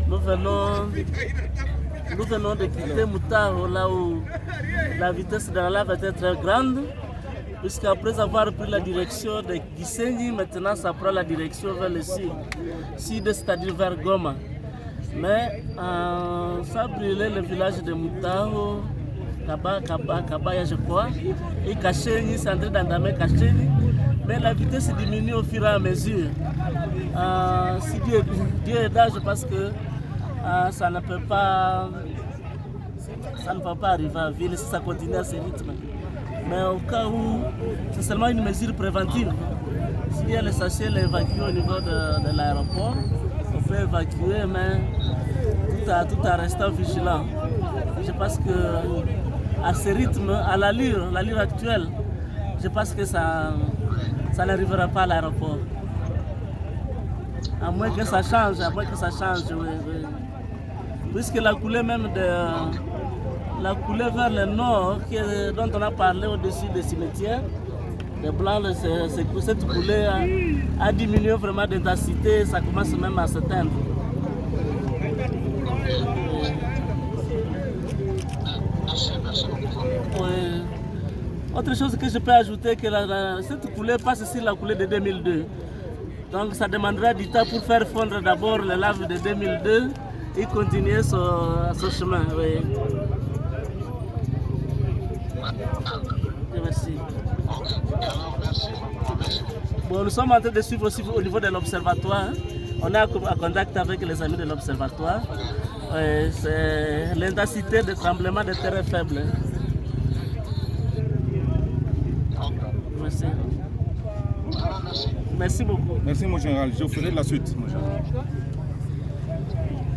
Nous venons de quitter Moutao, là où la vitesse de la lave était très grande, puisqu'après avoir pris la direction de Gisenyi, maintenant ça prend la direction vers le sud, c'est-à-dire vers Goma. Mais ça a brûlé le village de Moutao, Kabaya je crois, et Kachenyi, c'est en train d'entamer Kachenyi, mais la vitesse diminue au fur et à mesure. Si Dieu est là, je pense que ça ne va pas arriver à ville si ça continue à ce rythme. Mais au cas où, c'est seulement une mesure préventive. S'il y a les sachets, l'évacuer au niveau de l'aéroport, on peut évacuer, mais tout en restant vigilant. Je pense que à ce rythme, à l'allure actuelle, je pense que ça n'arrivera pas à l'aéroport. À moins que ça change, oui. Puisque la coulée même la coulée vers le nord, dont on a parlé au-dessus des cimetières, des blancs, cette coulée a diminué vraiment d'intensité, ça commence même à s'éteindre. Oui. Autre chose que je peux ajouter, que cette coulée passe sur la coulée de 2002. Donc ça demandera du temps pour faire fondre d'abord le lave de 2002 et continuer son chemin. Oui. Merci. Bon, nous sommes en train de suivre aussi au niveau de l'observatoire. On est en contact avec les amis de l'observatoire. L'intensité de tremblement de terre est faible. Merci. Merci beaucoup. Merci mon général, je ferai la suite mon général.